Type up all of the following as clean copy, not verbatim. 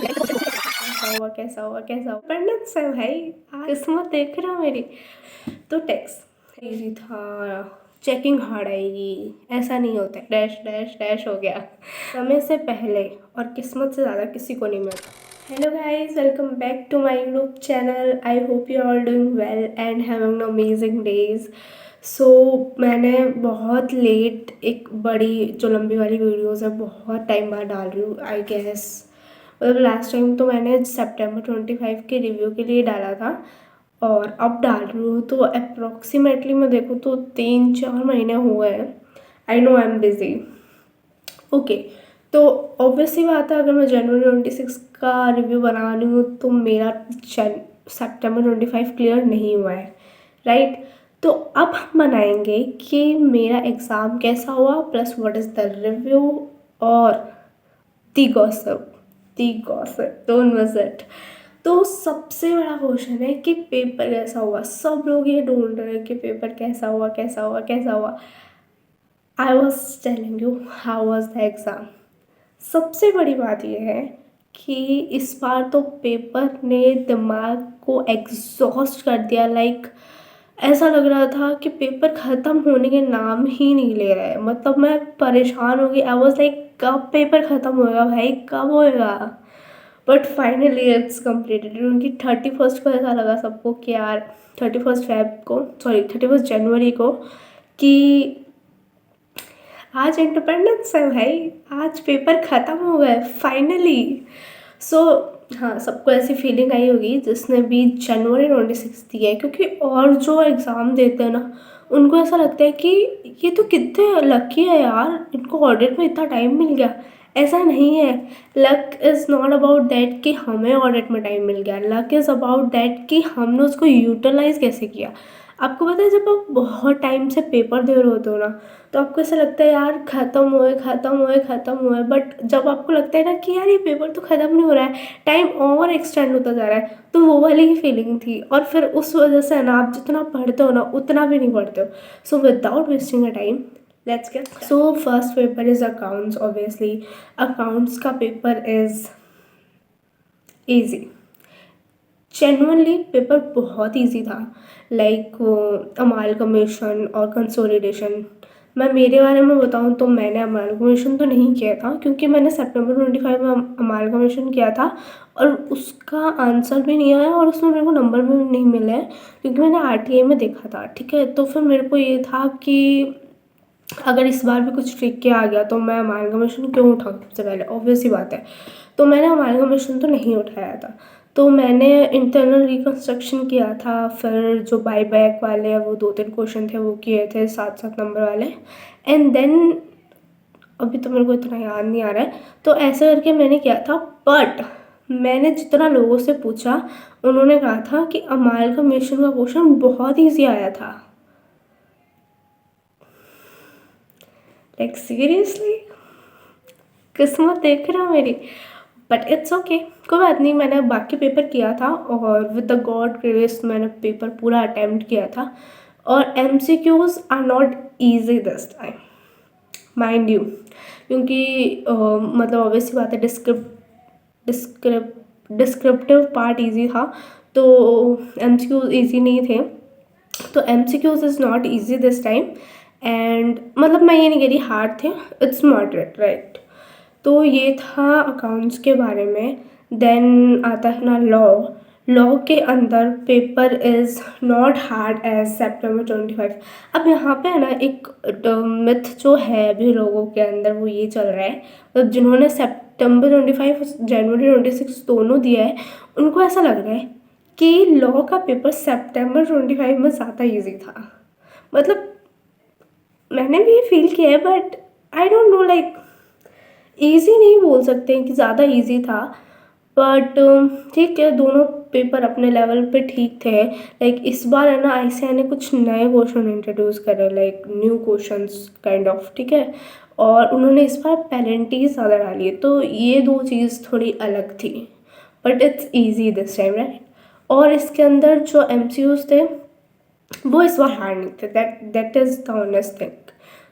कैसा हुआ पढ़ना से भाई। किस्मत देख रहे हो मेरी। तो टेक्स्ट इजी था, चेकिंग हार्ड आएगी ऐसा नहीं होता है, डैश डैश डैश हो गया। समय से पहले और किस्मत से ज़्यादा किसी को नहीं मिलता। Hello guys, welcome back to my YouTube channel. I hope you are doing well and having amazing days. So मैंने बहुत लेट एक बड़ी जो लंबी वाली वीडियोस है बहुत टाइम बाद डाल रही हूँ। आई गेस मतलब लास्ट टाइम तो मैंने सितंबर 25 के रिव्यू के लिए डाला था और अब डाल रही हूँ तो अप्रॉक्सीमेटली मैं देखूँ तो 3-4 महीने हुए हैं। I know I am busy. Okay, तो ऑब्वियसली बात है, अगर मैं जनवरी 26 का रिव्यू बना रही हूँ तो मेरा सितंबर 25 क्लियर नहीं हुआ है, राइट। तो अब हम बनाएंगे कि मेरा एग्ज़ाम कैसा हुआ plus what is the review और दी गॉसिप। Don't miss it. तो सबसे बड़ा क्वेश्चन है कि पेपर कैसा हुआ। सब लोग ये ढूंढ रहे हैं कि पेपर कैसा हुआ कैसा हुआ कैसा हुआ। I was telling you how was the exam. सबसे बड़ी बात यह है कि इस बार तो पेपर ने दिमाग को एग्जॉस्ट कर दिया। लाइक ऐसा लग रहा था कि पेपर ख़त्म होने के नाम ही नहीं ले रहा है। मतलब मैं परेशान हो गई। आई वॉज लाइक कब पेपर ख़त्म होएगा भाई, कब होएगा। But finally it's completed. उनकी 31st को ऐसा लगा सबको कि यार 31 जनवरी को कि आज इंडिपेंडेंस है भाई, आज पेपर ख़त्म हो गए फाइनली। सो हाँ, सबको ऐसी फीलिंग आई होगी जिसने भी जनवरी 26 दिया है, क्योंकि और जो एग्ज़ाम देते हैं ना उनको ऐसा लगता है कि ये तो कितने लकी है यार, इनको ऑडिट में इतना टाइम मिल गया। ऐसा नहीं है। Luck is not about that कि हमें ऑडिट में टाइम मिल गया। लक इज़ अबाउट दैट कि हमने उसको यूटिलाइज़ कैसे किया। आपको पता है, जब आप बहुत टाइम से पेपर दे रहे होते हो ना तो आपको ऐसा लगता है यार ख़त्म हुए। बट जब आपको लगता है ना कि यार ये पेपर तो ख़त्म नहीं हो रहा है, टाइम और एक्सटेंड होता जा रहा है, तो वो वाली ही फीलिंग थी। और फिर उस वजह से ना आप जितना पढ़ते हो ना उतना भी नहीं पढ़ते हो। So without wasting a time let's get. So first paper is accounts. Obviously accounts का paper is easy. Genuinely paper बहुत इजी था। लाइक अमालगमेशन और कंसोलिडेशन। मैं मेरे बारे में बताऊं तो मैंने अमालगमेशन तो नहीं किया था, क्योंकि मैंने सितंबर 25 में अमालगमेशन किया था और उसका आंसर भी नहीं आया और उसमें मेरे को नंबर भी नहीं मिले हैं, क्योंकि मैंने आरटीए में देखा था। ठीक है, तो फिर मेरे को ये था कि अगर इस बार भी कुछ ट्रिक के आ गया तो मैं अमालगमेशन क्यों उठाऊँ। सबसे पहले ऑब्वियस ही बात है, तो मैंने अमालगमेशन तो नहीं उठाया था। तो मैंने इंटरनल रिकंस्ट्रक्शन किया था। फिर जो बाई बैक वाले हैं वो 2-3 क्वेश्चन थे वो किए थे, 7-7 नंबर वाले। एंड देन अभी तो मेरे को इतना याद नहीं आ रहा है, तो ऐसे करके मैंने किया था। बट मैंने जितना लोगों से पूछा उन्होंने कहा था कि अमालगमेशन का क्वेश्चन बहुत ईजी आया था। लाइक सीरियसली, किस्मत देख रहे हो मेरी। बट इट्स ओके, कोई बात नहीं। मैंने बाकी पेपर किया था और विद द गॉड ग्रेस मैंने पेपर पूरा अटैम्प्ट किया था। और MCQs are not easy this time, mind you, क्योंकि मतलब ऑब्वियसली बात है, डिस्क्रिप्टिव पार्ट ईजी था तो MCQs ईजी नहीं थे। तो MCQs is not easy this time. And मतलब मैं ये नहीं कह रही हार्ड थे, इट्स मॉडरेट, राइट। तो ये था अकाउंट्स के बारे में। देन आता है ना लॉ के अंदर paper is not hard as September 25। अब यहाँ पे है ना एक मिथ जो है अभी लोगों के अंदर, वो ये चल रहा है, मतलब जिन्होंने सितंबर 25 जनवरी 26 दोनों दिया है उनको ऐसा लग रहा है कि लॉ का पेपर सितंबर 25 में ज़्यादा ईजी था। मतलब मैंने भी ये फील किया है, but I don't know, like easy नहीं बोल सकते हैं कि ज़्यादा ईजी था। बट ठीक है, दोनों पेपर अपने लेवल पे ठीक थे। लाइक इस बार है ना ICAI ने कुछ नए क्वेश्चन इंट्रोड्यूस करे, like new questions kind of, ठीक है। और उन्होंने इस बार पेनल्टीज ज़्यादा डाली है, तो ये दो चीज़ थोड़ी अलग थी। But it's easy this time, right. और इसके अंदर जो MCQs थे वो इस बार हार्ड नहीं थे। That is the honest thing.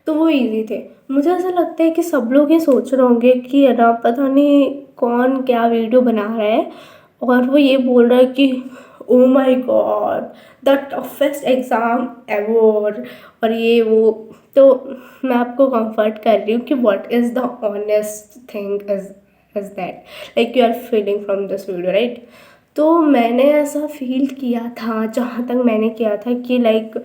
तो वो ईज़ी थे। मुझे ऐसा लगता है कि सब लोग ये सोच रहे होंगे कि है ना, पता नहीं कौन क्या वीडियो बना रहा है और वो ये बोल रहा है कि oh my God the toughest exam ever और ये वो। तो मैं आपको कंफर्ट कर रही हूँ कि what is the honest thing is that like you are feeling from this video, right. तो मैंने ऐसा फील किया था, जहाँ तक मैंने किया था कि लाइक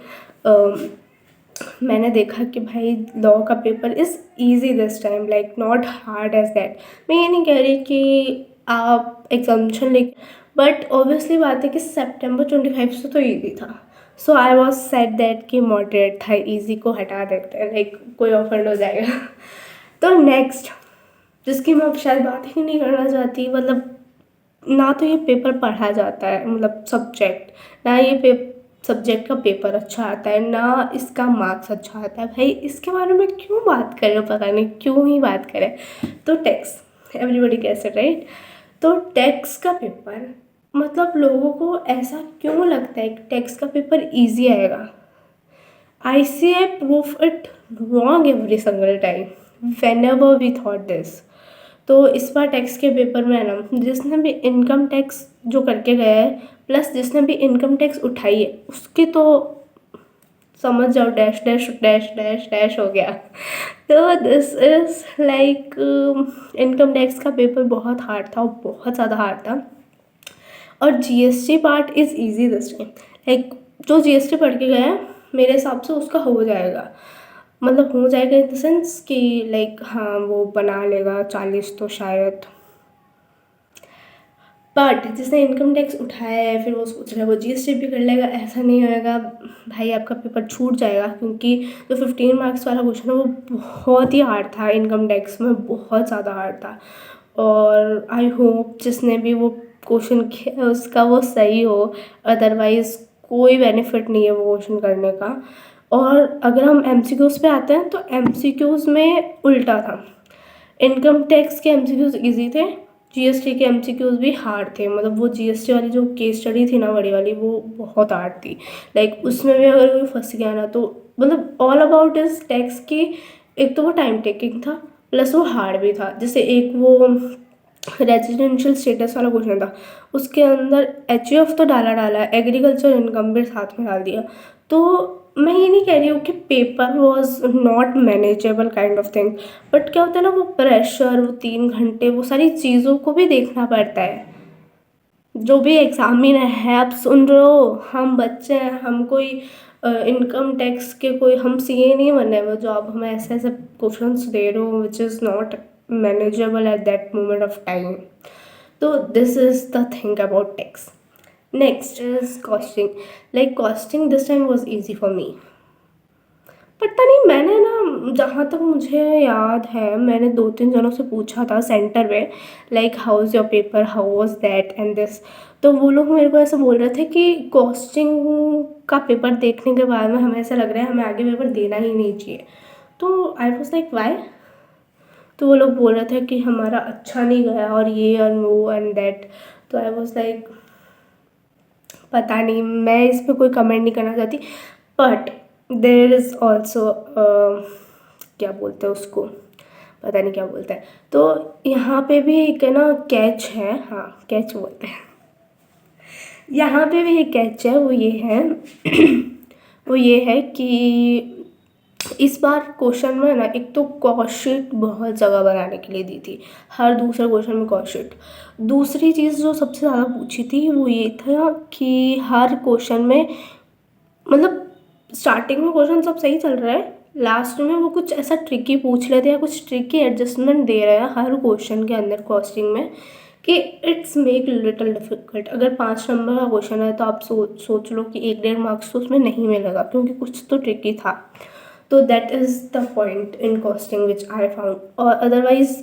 मैंने देखा कि भाई लॉ का paper is easy this time, like not hard as that. मैं ये नहीं कह रही कि आप एग्जामिनेशन लिख, बट ऑब्वियसली बात है कि सितंबर 25 से तो इजी था। सो आई वॉज सेट दैट कि मॉडरेट था, इजी को हटा देते हैं, लाइक कोई ऑफेंड हो जाएगा। तो नेक्स्ट, जिसकी मैं अब शायद बात ही नहीं करना चाहती, मतलब ना तो ये पेपर पढ़ा जाता है, मतलब सब्जेक्ट, ना ये सब्जेक्ट का पेपर अच्छा आता है, ना इसका मार्क्स अच्छा आता है। भाई इसके बारे में क्यों बात करें, पता नहीं क्यों ही बात करें। तो tax, everybody case it, right. तो टैक्स का पेपर, मतलब लोगों को ऐसा क्यों लगता है कि टैक्स का पेपर इजी आएगा। ICAI prove it wrong every single time whenever we thought this। तो इस बार टैक्स के पेपर में है ना, जिसने भी इनकम टैक्स जो करके गया है प्लस जिसने भी इनकम टैक्स उठाई है उसकी तो समझ जाओ dash dash dash dash dash हो गया। तो this is like income tax का पेपर बहुत हार्ड था और बहुत ज़्यादा हार्ड था। और GST part is easy this time, like जो GST पढ़ के गया है मेरे हिसाब से उसका हो जाएगा, मतलब हो जाएगा इन द सेंस कि लाइक हाँ वो बना लेगा 40 तो शायद। बट जिसने इनकम टैक्स उठाया है फिर वो सोच रहा है वो GST भी कर लेगा, ऐसा नहीं होएगा भाई, आपका पेपर छूट जाएगा। क्योंकि जो 15 मार्क्स वाला क्वेश्चन है वो बहुत ही हार्ड था, इनकम टैक्स में बहुत ज़्यादा हार्ड था। और आई होप जिसने भी वो क्वेश्चन किया उसका वो सही हो, अदरवाइज़ कोई बेनिफिट नहीं है वो क्वेश्चन करने का। और अगर हम MCQs पे आते हैं तो MCQs में उल्टा था, इनकम टैक्स के MCQs इजी थे, GST के MCQs भी हार्ड थे। मतलब वो GST वाली जो केस स्टडी थी ना बड़ी वाली, वो बहुत हार्ड थी। लाइक उसमें भी अगर कोई फंस गया ना तो मतलब ऑल अबाउट इस टैक्स की, एक तो वो टाइम टेकिंग था प्लस वो हार्ड भी था। जैसे एक वो रेजिडेंशियल स्टेटस वाला क्वेश्चन था, उसके अंदर HUF तो डाला एग्रीकल्चर इनकम भी साथ में डाल दिया। तो मैं ये नहीं कह रही हूँ कि paper was not manageable kind of thing, but क्या होता है ना वो प्रेशर, वो 3 घंटे, वो सारी चीज़ों को भी देखना पड़ता है। जो भी एग्जामिनर है, आप सुन रहे हो, हम बच्चे हैं, हम कोई इनकम टैक्स के कोई हम CA नहीं बने हुए जो आप हमें ऐसे ऐसे क्वेश्चंस दे रहे हो which is not manageable at that moment of time. तो this is the thing about tax. Next is costing, like costing this time was easy for me. पता नहीं, मैंने ना जहाँ तक मुझे याद है मैंने 2-3 जनों से पूछा था सेंटर में, like how is your paper, how was that and this. तो वो लोग मेरे को ऐसा बोल रहे थे कि कॉस्टिंग का पेपर देखने के बाद में हमें ऐसा लग रहा है हमें आगे पेपर देना ही नहीं चाहिए। तो आई वाज लाइक व्हाई। तो वो लोग बोल रहे थे कि हमारा अच्छा नहीं गया और ये एंड वो एंड दैट। तो आई वाज लाइक पता नहीं, मैं इस पर कोई कमेंट नहीं करना चाहती। बट देर इज़ ऑल्सो क्या बोलते हैं उसको, पता नहीं क्या बोलते हैं। तो यहाँ पे भी एक है ना कैच है, हाँ कैच बोलते हैं। यहाँ पे भी एक कैच है, वो ये है वो ये है कि इस बार क्वेश्चन में ना एक तो कॉस्ट शीट बहुत जगह बनाने के लिए दी थी, हर दूसरे क्वेश्चन में कॉस्ट शीट। दूसरी चीज़ जो सबसे ज़्यादा पूछी थी वो ये था कि हर क्वेश्चन में, मतलब स्टार्टिंग में क्वेश्चन सब सही चल रहा है, लास्ट में वो कुछ ऐसा ट्रिकी पूछ लेते हैं, कुछ ट्रिकी एडजस्टमेंट दे रहे हैं हर क्वेश्चन के अंदर कॉस्टिंग में, कि इट्स मेक लिटिल डिफिकल्ट। अगर 5 नंबर का क्वेश्चन है तो आप सोच लो कि 1-1.5 मार्क्स तो उसमें नहीं मिलेगा क्योंकि कुछ तो ट्रिकी था। तो that is the point in costing which I found. और अदरवाइज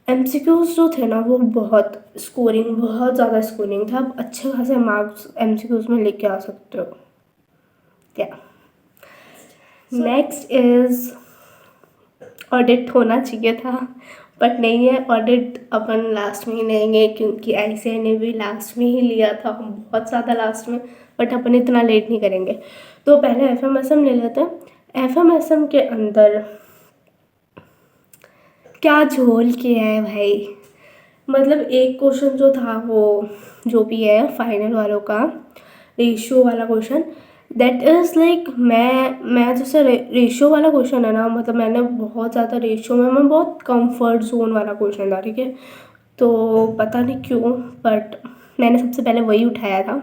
MCQs जो थे ना वो बहुत स्कोरिंग, बहुत ज़्यादा स्कोरिंग था, आप अच्छे खासे मार्क्स MCQs में लेके आ सकते हो। क्या नेक्स्ट इज ऑडिट होना चाहिए था बट नहीं है। ऑडिट अपन लास्ट में ही लेंगे क्योंकि ICAI ने भी लास्ट में ही लिया था, बहुत ज़्यादा लास्ट में, बट अपन इतना लेट नहीं करेंगे। तो पहले FMSM ले लेते हैं। FMSM के अंदर क्या झोल किया है भाई। मतलब एक क्वेश्चन जो था वो जो भी है फाइनल वालों का रेशियो वाला क्वेश्चन, दैट इज़ लाइक मैं जैसे रेशियो वाला क्वेश्चन है ना, मतलब मैंने बहुत ज़्यादा रेशियो में मैं बहुत कंफर्ट जोन वाला क्वेश्चन था, ठीक है। तो पता नहीं क्यों बट मैंने सबसे पहले वही उठाया था।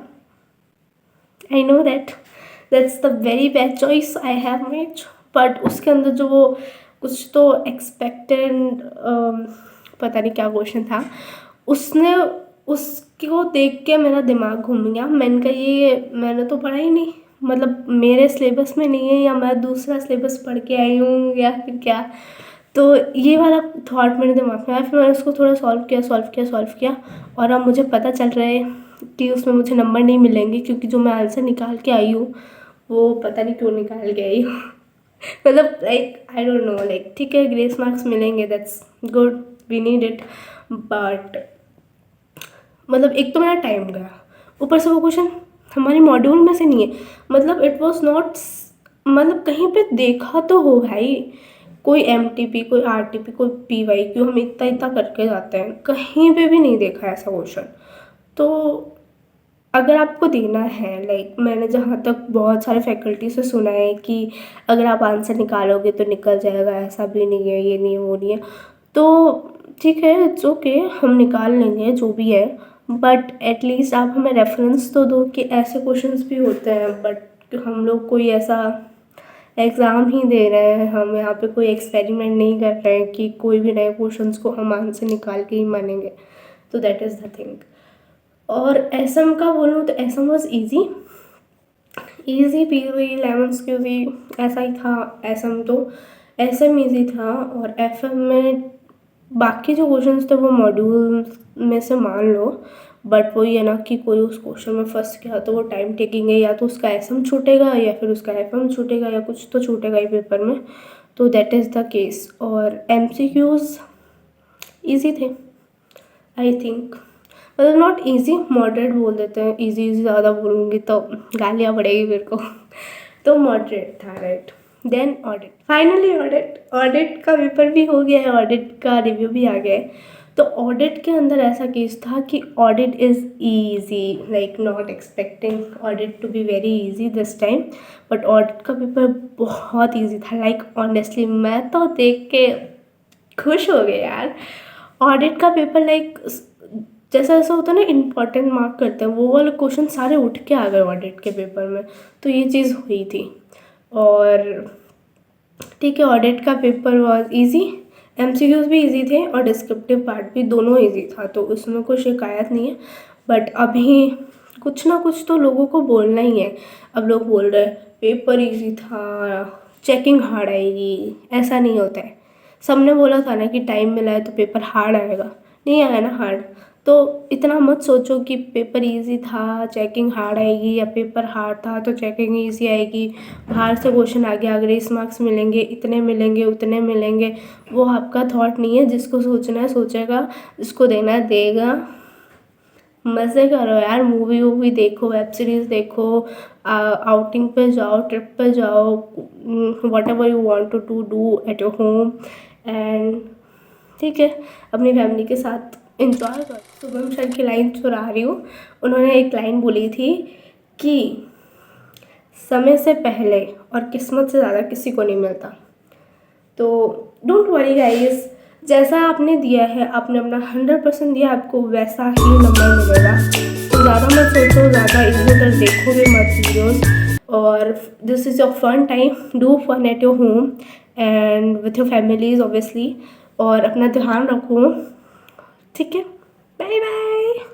I know that's the very bad choice I have made, but उसके अंदर जो वो कुछ तो एक्सपेक्टेड पता नहीं क्या क्वेश्चन था, उसने उसको देख के मेरा दिमाग घूम गया। मैंने कहा ये मैंने तो पढ़ा ही नहीं, मतलब मेरे सिलेबस में नहीं है, या मैं दूसरा सिलेबस पढ़ के आई हूँ या फिर क्या। तो ये वाला थॉट मेरे दिमाग में आया, फिर मैंने उसको थोड़ा सॉल्व किया और अब मुझे पता चल रहा है कि उसमें मुझे नंबर नहीं मिलेंगे, क्योंकि जो मैं आंसर निकाल के आई हूँ वो पता नहीं क्यों निकाल के आई हूँ। मतलब like I don't know, like ठीक है ग्रेस मार्क्स मिलेंगे, that's good, we need it, but मतलब एक तो मेरा टाइम गया, ऊपर से वो क्वेश्चन हमारे मॉड्यूल में से नहीं है। मतलब इट वाज नॉट, मतलब कहीं पे देखा तो हो भाई, कोई एमटीपी कोई आरटीपी कोई पीवाईक्यू हम इतना इतना करके जाते हैं, कहीं पे भी नहीं देखा ऐसा क्वेश्चन। तो अगर आपको देना है, लाइक मैंने जहाँ तक बहुत सारे फैकल्टी से सुना है कि अगर आप आंसर निकालोगे तो निकल जाएगा, ऐसा भी नहीं है, ये नहीं है वो नहीं है, तो ठीक है इट्स ओके, हम निकाल लेंगे जो भी है, बट एटलीस्ट आप हमें रेफरेंस तो दो कि ऐसे क्वेश्चंस भी होते हैं। बट हम लोग कोई ऐसा एग्ज़ाम ही दे रहे हैं, हम यहाँ पे कोई एक्सपेरिमेंट नहीं कर रहे हैं कि कोई भी नए क्वेश्चंस को हम आंसर निकाल के ही मानेंगे। तो दैट इज़ द थिंग। और एसएम का बोलूँ तो SM was easy peasy lemon squeezy ऐसा ही था। एसएम तो एसएम ईजी था, और एफएम में बाकी जो क्वेश्चंस थे वो मॉड्यूल में से मान लो, बट वही है ना कि कोई उस क्वेश्चन में फंस गया तो वो टाइम टेकिंग है, या तो उसका एसएम छूटेगा या फिर उसका एफएम छूटेगा, या कुछ तो छूटेगा ही पेपर में। तो दैट इज़ द केस। और एमसीक्यूज़ ईजी थे आई थिंक, मतलब नॉट इजी, मॉडरेट बोल देते हैं, इजी ज़्यादा बोलूँगी तो गालियाँ पड़ेगी मेरे को। तो मॉडरेट था, right. Then audit, finally audit का पेपर भी हो गया है, ऑडिट का रिव्यू भी आ गया है। तो ऑडिट के अंदर ऐसा केस था कि audit is easy, like not expecting audit to be very easy this time, but audit का पेपर बहुत ईजी था। लाइक ऑनेस्टली मैं तो देख के खुश हो गए यार। ऑडिट का पेपर लाइक जैसा ऐसा होता है ना, इम्पॉर्टेंट मार्क करते हैं, वो वाले क्वेश्चन सारे उठ के आ गए ऑडिट के पेपर में। तो ये चीज़ हुई थी। और ठीक है, ऑडिट का पेपर वॉज ईजी, एमसीक्यूज भी ईजी थे और डिस्क्रिप्टिव पार्ट भी दोनों ईजी था, तो उसमें कोई शिकायत नहीं है। बट अभी कुछ ना कुछ तो लोगों को बोलना ही है। अब लोग बोल रहे हैं पेपर ईजी था, चेकिंग हार्ड आएगी, ऐसा नहीं होता है। सबने बोला था ना कि टाइम मिला है तो पेपर हार्ड आएगा, नहीं आया ना हार्ड। तो इतना मत सोचो कि पेपर इजी था चेकिंग हार्ड आएगी, या पेपर हार्ड था तो चेकिंग इजी आएगी। बाहर से क्वेश्चन आ गया, ग्रेस मार्क्स मिलेंगे, इतने मिलेंगे उतने मिलेंगे, वो आपका थॉट नहीं है। जिसको सोचना है सोचेगा, जिसको देना है देगा। मज़े करो यार, मूवी वूवी देखो, वेब सीरीज़ देखो, आउटिंग पे जाओ, ट्रिप पे जाओ, whatever you want to do at your home, and ठीक है अपनी फैमिली के साथ इंजॉय करो। शुभम सर की लाइन चुरा रही हूँ, उन्होंने एक लाइन बोली थी कि समय से पहले और किस्मत से ज़्यादा किसी को नहीं मिलता। तो डोंट वरी गाइस, जैसा आपने दिया है, आपने अपना 100% दिया, आपको वैसा ही नंबर मिलेगा। तो ज़्यादा मत सोचो, ज़्यादा इधर उधर देखोगे मत वीडियोस। और this is your fun time, do fun at your home and with your families obviously. और अपना ध्यान रखो, ठीक है, बाय बाय।